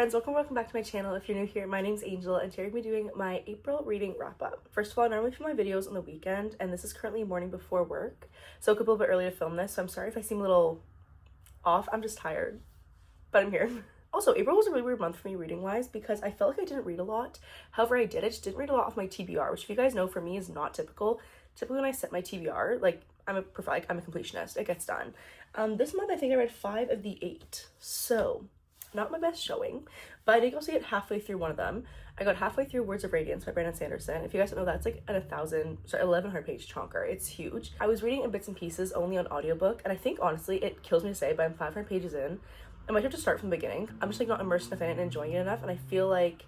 Friends, welcome back to my channel. If you're new here, my name's Angel and today I'm going to be doing my April reading wrap up. First of all, I normally film my videos on the weekend and this is currently morning before work, so I woke up a little bit early to film this, so I'm sorry if I seem a little off. I'm just tired, but I'm here. Also, April was a really weird month for me reading wise because I felt like I didn't read a lot. However, I just didn't read a lot of my TBR, which if you guys know for me is not typical. Typically when I set my TBR, like I'm a completionist, it gets done. This month I think I read 5 of the 8, so not my best showing, but I did also get halfway through one of them. I got halfway through Words of Radiance by Brandon Sanderson. If you guys don't know, that's like an 1100 page chonker. It's huge. I was reading in bits and pieces only on audiobook, and I think honestly it kills me to say, but I'm 500 pages in. I might have to start from the beginning. I'm just like not immersed enough in it and enjoying it enough, and I feel like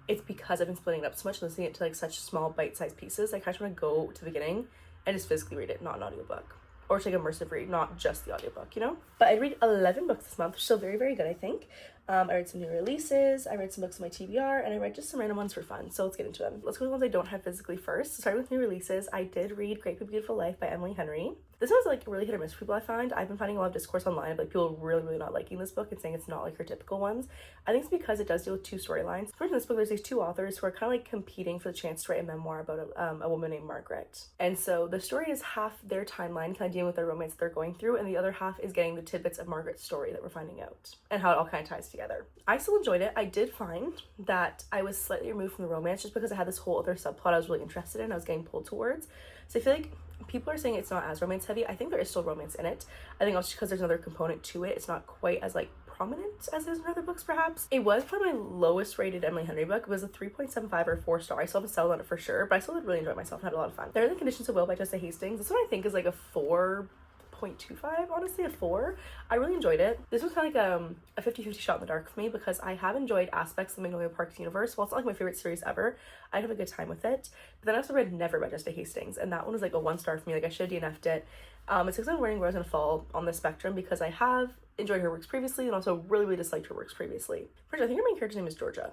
it's because I've been splitting it up so much, listening it to like such small bite-sized pieces. I kind of want to go to the beginning and just physically read it, not an audiobook. Or to like immersive read, not just the audiobook, you know? But I read 11 books this month, which is still very, very good, I think. I read some new releases, I read some books on my TBR, and I read just some random ones for fun, so let's get into them. Let's go to the ones I don't have physically first. Starting with new releases, I did read Great Big Beautiful Life by Emily Henry. This one's like really hit or miss for people I find. I've been finding a lot of discourse online of like people really not liking this book and saying it's not like her typical ones. I think it's because it does deal with 2 storylines. First in this book, there's these 2 authors who are kind of like competing for the chance to write a memoir about a woman named Margaret. And so the story is half their timeline, kind of dealing with their romance they're going through, and the other half is getting the tidbits of Margaret's story that we're finding out and how it all kind of ties together. I still enjoyed it. I did find that I was slightly removed from the romance just because I had this whole other subplot I was really interested in, I was getting pulled towards. So I feel like people are saying it's not as romance heavy. I think there is still romance in it. I think also because there's another component to it. It's not quite as like prominent as is in other books perhaps. It was probably my lowest rated Emily Henry book. It was a 3.75 or 4 star. I still haven't settled on it for sure, but I still did really enjoy myself and had a lot of fun. There are the Conditions of Will by Jessica Hastings. This one I think is like a 4.25, honestly, a 4. I really enjoyed it. This was kind of like a 50-50 shot in the dark for me because I have enjoyed aspects of the Magnolia Parks universe. While it's not like my favorite series ever, I have a good time with it. But then I also read Never by Jessica Hastings, and that one was like a 1 star for me. Like I should have DNF'd it. It's because I'm learning where I was going to fall on the spectrum because I have enjoyed her works previously and also really disliked her works previously. First, I think her main character's name is Georgia.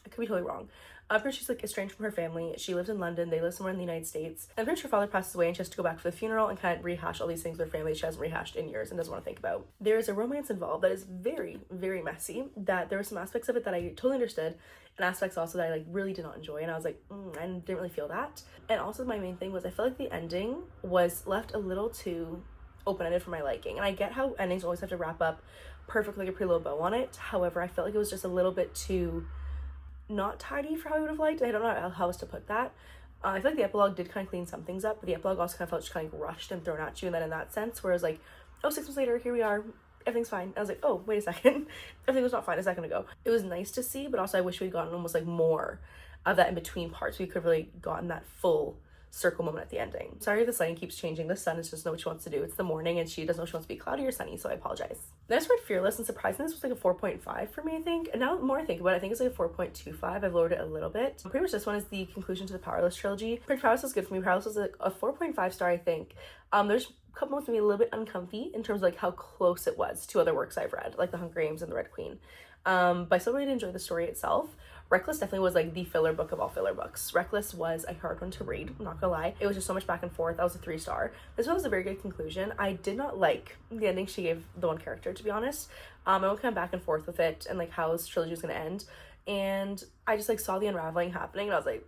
I could be totally wrong. I'm pretty sure she's like estranged from her family. She lives in London. They live somewhere in the United States. I'm pretty sure her father passes away and she has to go back for the funeral and kind of rehash all these things with her family she hasn't rehashed in years and doesn't want to think about. There is a romance involved that is very messy, that there were some aspects of it that I totally understood and aspects also that I like really did not enjoy, and I was like, I didn't really feel that. And also my main thing was I felt like the ending was left a little too open-ended for my liking. And I get how endings always have to wrap up perfectly, like a pretty little bow on it. However, I felt like it was just a little bit too not tidy for how I would have liked. I don't know how else to put that. I feel like the epilogue did kind of clean some things up, but the epilogue also kind of felt just kind of like rushed and thrown at you, and then in that sense, whereas like, oh, 6 months later, here we are, everything's fine. I was like, oh, wait a second, everything was not fine a second ago. It was nice to see, but also I wish we'd gotten almost like more of that in between parts. We could have really gotten that full circle moment at the ending. Sorry if the lighting keeps changing. The sun is just know what she wants to do. It's the morning and she doesn't know if she wants to be cloudy or sunny, so I apologize. Then I read Fearless, and surprisingly this was like a 4.5 for me, I think. And now the more I think about it, I think it's like a 4.25. I've lowered it a little bit. Pretty much this one is the conclusion to the Powerless trilogy. Powerless was good for me. Powerless was like a 4.5 star, I think. There's a couple moments made me a little bit uncomfy in terms of like how close it was to other works I've read, like The Hunger Games and The Red Queen. But I still really did enjoy the story itself. Reckless definitely was like the filler book of all filler books. Reckless was a hard one to read, I'm not gonna lie. It was just so much back and forth. That was a 3 star. This one was a very good conclusion. I did not like the ending she gave the one character, to be honest. I went kind of back and forth with it and like how this trilogy was gonna end. And I just like saw the unraveling happening and I was like,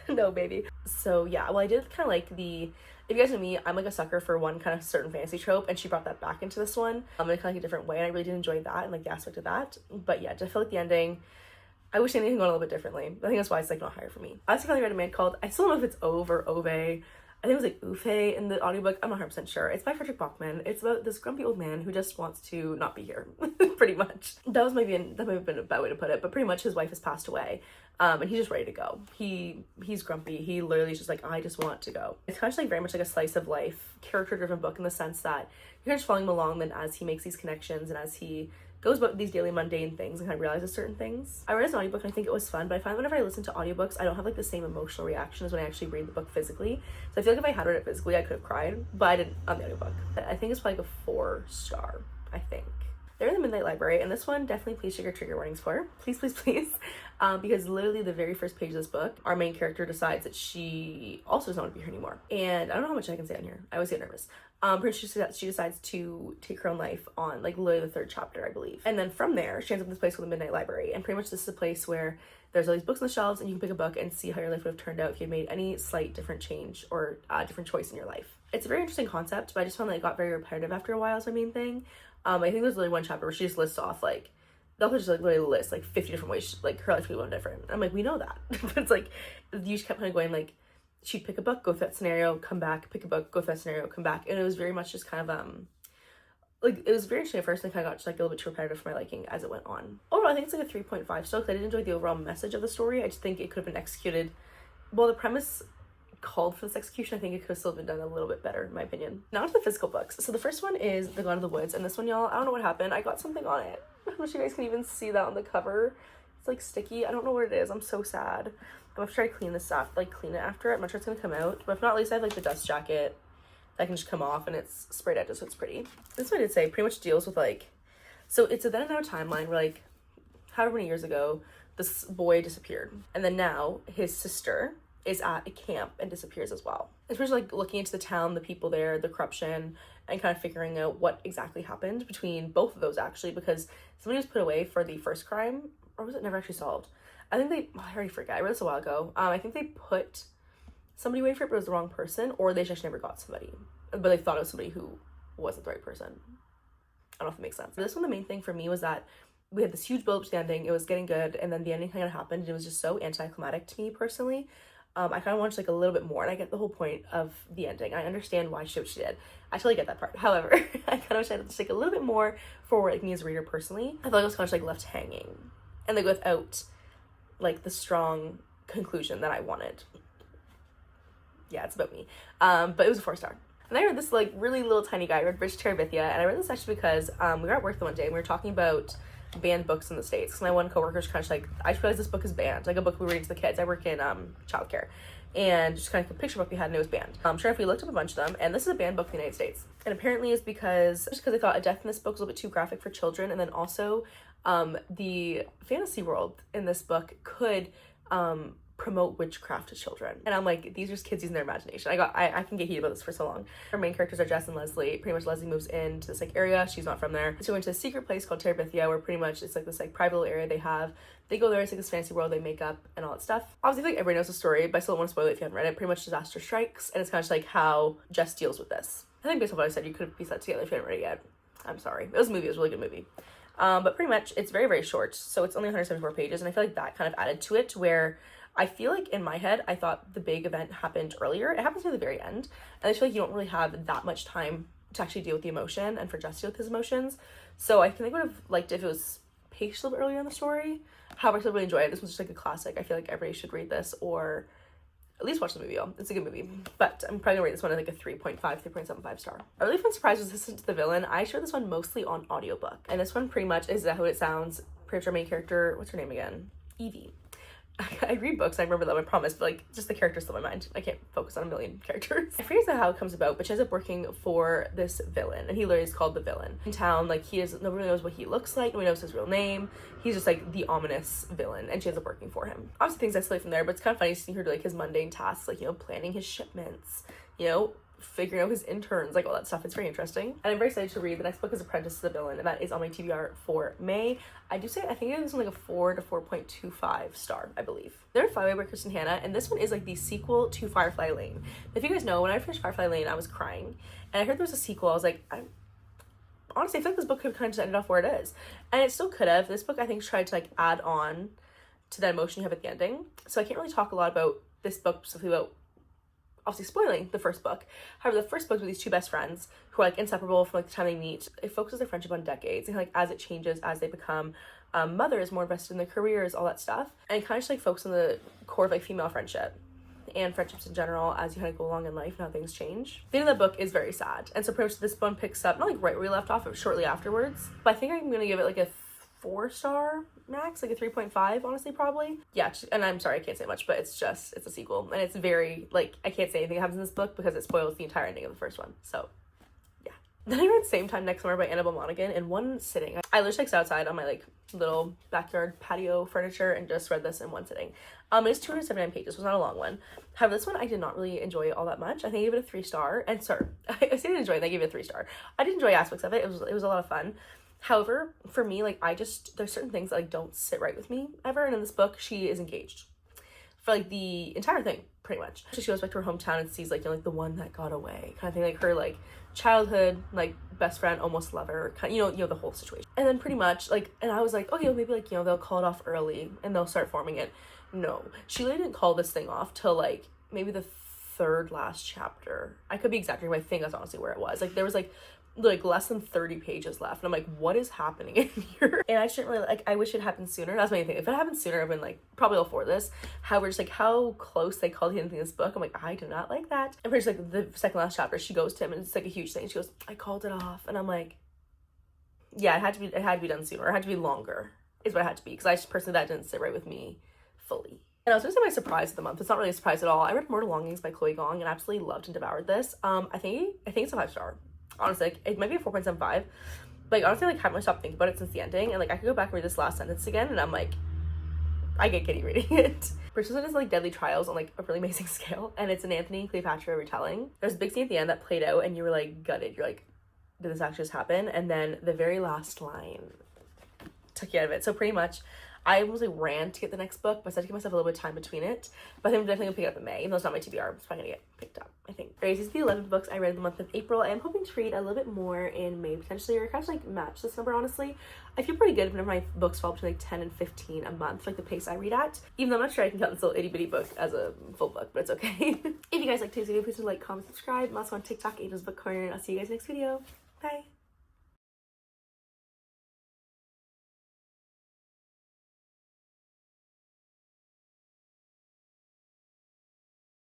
no baby. So yeah, well I did kind of like if you guys know me, I'm like a sucker for one kind of certain fantasy trope, and she brought that back into this one in kind of like a different way, and I really did enjoy that and like the aspect of that. But yeah, I feel like the ending, I wish anything went a little bit differently. I think that's why it's like not higher for me. I also finally read a Man Called, I still don't know if it's Ove or Ove. I think it was like Ufe in the audiobook. I'm not 100% sure. It's by Frederick Bachman. It's about this grumpy old man who just wants to not be here, pretty much. That might have been a bad way to put it, but pretty much his wife has passed away. And he's just ready to go. He's grumpy. He literally is just like, I just want to go. It's kind of just like very much like a slice of life, character-driven book in the sense that you're just following him along then as he makes these connections and as he goes about these daily mundane things and kind of realizes certain things. I read as an audiobook and I think it was fun, but I find whenever I listen to audiobooks, I don't have like the same emotional reaction as when I actually read the book physically. So I feel like if I had read it physically, I could have cried, but I didn't on the audiobook. I think it's probably like a 4 star, I think. They're in the Midnight Library, and this one definitely please check your trigger warnings for. Please, please, please. Because literally the very first page of this book, our main character decides that she also doesn't want to be here anymore. And I don't know how much I can say on here. I always get nervous. Pretty sure she decides to take her own life on like literally the third chapter, I believe. And then from there, she ends up in this place called the Midnight Library. And pretty much this is a place where there's all these books on the shelves, and you can pick a book and see how your life would have turned out if you had made any slight different change or different choice in your life. It's a very interesting concept, but I just found that it got very repetitive after a while is my main thing. I think there's literally one chapter where she just lists off like, the author just like literally lists like 50 different ways like her life could be one different. I'm like, we know that. But it's like, you just kept kind of going like, she'd pick a book, go through that scenario, come back, pick a book, go through that scenario, come back. And it was very much just kind of, like, it was very interesting at first, and kind of got just like a little bit too repetitive for my liking as it went on. Overall, I think it's like a 3.5 still, because I did enjoy the overall message of the story. I just think it could have been executed, well, the premise called for this execution. I think it could have still been done a little bit better, in my opinion. Now to the physical books. So the first one is The Gone of the Woods, and this one, y'all, I don't know what happened. I got something on it. I don't know if you guys can even see that on the cover. It's like sticky. I don't know what it is. I'm so sad. I'm gonna try to clean this off, like clean it after it. I'm not sure it's gonna come out, but if not, at least I have like the dust jacket that can just come off, and it's sprayed edges, so it's pretty. This one I did say pretty much deals with like, so it's a then and now timeline where like, however many years ago, this boy disappeared, and then now his sister is at a camp and disappears as well. It's pretty much like looking into the town, the people there, the corruption, and kind of figuring out what exactly happened between both of those actually, because somebody was put away for the first crime, or was it never actually solved? I think they, I already forget, I read this a while ago. I think they put somebody away for it, but it was the wrong person, or they just never got somebody, but they thought it was somebody who wasn't the right person. I don't know if it makes sense. This one, the main thing for me was that we had this huge build-up to the ending, it was getting good, and then the ending kind of happened, and it was just so anticlimactic to me personally. I kind of wanted like a little bit more, and I get the whole point of the ending. I understand why she did what she did. I totally get that part. However, I kind of wish I had to take a little bit more for like me as a reader personally. I felt like it was kind of like left hanging, and like without like the strong conclusion that I wanted. Yeah, it's about me. But it was a 4-star. And I read this like really little tiny guy, I read Bridge to Terabithia, and I read this actually because we were at work the one day and we were talking about banned books in the States. Because my one coworker's kind of like, I just realized this book is banned, like a book we were reading to the kids. I work in childcare, and just kind of a picture book we had, and it was banned. Sure enough, we looked up a bunch of them, and this is a banned book in the United States. And apparently it's because they thought a death in this book was a little bit too graphic for children, and then also the fantasy world in this book could promote witchcraft to children. And I'm like, these are just kids using their imagination. I can get heated about this for so long. Our main characters are Jess and Leslie. Pretty much Leslie moves into this like area. She's not from there. So we went to a secret place called Terabithia, where pretty much it's like this like private little area they have. They go there, it's like this fantasy world, they make up and all that stuff. Obviously, like everybody knows the story, but I still don't want to spoil it if you haven't read it. Pretty much disaster strikes, and it's kind of just like how Jess deals with this. I think based on what I said, you could have pieced that together if you haven't read it yet. I'm sorry. It was a movie, it was a really good movie. But pretty much it's very, very short. So it's only 174 pages, and I feel like that kind of added to it, where I feel like in my head, I thought the big event happened earlier. It happens near the very end. And I feel like you don't really have that much time to actually deal with the emotion and for Jess to deal with his emotions. So I think I would have liked if it was paced a little bit earlier in the story. However, I still really enjoy it. This was just like a classic. I feel like everybody should read this or at least watch the movie. It's a good movie. But I'm probably gonna rate this one at like a 3.5, 3.75 star. A really fun surprise was listening to The Villain. I shared this one mostly on audiobook. And this one pretty much is how it sounds. Pretty much our main character, what's her name again? Evie. I read books, I remember them, I promise, but like just the characters still in my mind. I can't focus on a million characters. I forget how it comes about, but she ends up working for this villain, and he literally is called the Villain. In town, like nobody really knows what he looks like, nobody knows his real name. He's just like the ominous villain, and she ends up working for him. Obviously things escalate from there, but it's kind of funny seeing her do like his mundane tasks, like, you know, planning his shipments, you know, figuring out his interns, like all that stuff. It's very interesting, and I'm very excited to read the next book is Apprentice to the Villain, and that is on my TBR for May. I do say I think it was like a 4 to 4.25 star, I believe. They're Firefly by Kristen Hanna, and this one is like the sequel to Firefly Lane. If you guys know, when I finished Firefly Lane, I was crying, and I heard there was a sequel. I was like, honestly, I feel like this book could have kind of just ended off where it is, and it still could have. This book I think tried to like add on to that emotion you have at the ending, so I can't really talk a lot about this book specifically about obviously spoiling the first book. However, the first book with these two best friends who are like inseparable from like the time they meet, it focuses their friendship on decades, and like as it changes, as they become mothers, more invested in their careers, all that stuff, and kind of just like focus on the core of like female friendship and friendships in general as you kind of go along in life and how things change. The end of that book is very sad, and so pretty much this one picks up not like right where we left off, but shortly afterwards. But I think I'm gonna give it like a 4-star max, like a 3.5, honestly, probably. Yeah, and I'm sorry I can't say much, but it's a sequel, and it's very like, I can't say anything that happens in this book because it spoils the entire ending of the first one. So yeah, Then I read Same Time Next Summer by Annabelle Monaghan in one sitting. I literally sat outside on my like little backyard patio furniture and just read this in one sitting. It's 279 pages, so it's not a long one. However, this one I did not really enjoy all that much. I think I gave it a 3-star, and sir, I say I didn't enjoy it, I gave it a 3-star. I did enjoy aspects of it. It was a lot of fun. However, for me, like there's certain things that like don't sit right with me ever, and in this book she is engaged for like the entire thing, pretty much. So she goes back to her hometown and sees like, you know, like the one that got away kind of thing, like her like childhood like best friend, almost lover, kind of, you know the whole situation. And then pretty much like, and I was like, okay, well maybe like, you know, they'll call it off early and they'll start forming it. No, she really didn't call this thing off till like maybe the third last chapter. I could be exaggerating, but I think that's honestly where it was. Like there was like less than 30 pages left, and I'm like, what is happening in here? And I just didn't really like, I wish it happened sooner. That's my thing. If it happened sooner, I've been like probably all for this. However, just like how close they called him in this book, I'm like, I do not like that. And for just like the second last chapter, she goes to him and it's like a huge thing. She goes, I called it off, and I'm like, yeah, it had to be done sooner. It had to be longer is what it had to be, because I just personally, that didn't sit right with me fully. And I was gonna say my surprise of the month. It's not really a surprise at all. I read Mortal Longings by Chloe Gong and absolutely loved and devoured this. I think it's a 5-star. Honestly, like, it might be a 4.75. Like, honestly, like, haven't really stopped thinking about it since the ending. And, like, I could go back and read this last sentence again, and I'm like, I get giddy reading it. Persistent is, like, Deadly Trials on, like, a really amazing scale. And it's an Anthony and Cleopatra retelling. There's a big scene at the end that played out, and you were, like, gutted. You're like, did this actually just happen? And then the very last line took you out of it. So pretty much, I was like ran to get the next book, but I said to give myself a little bit of time between it. But I think I'm definitely gonna pick it up in May, even though it's not my TBR. It's probably gonna get picked up, I think. Anyways, these are the 11 books I read in the month of April. I am hoping to read a little bit more in May, potentially, or kind of like match this number, honestly. I feel pretty good whenever my books fall between like 10 and 15 a month, like the pace I read at. Even though I'm not sure I can count this little itty bitty book as a full book, but it's okay. If you guys like today's video, please like, comment, subscribe. I'm also on TikTok, Angel's Book Corner, and I'll see you guys next video. Bye.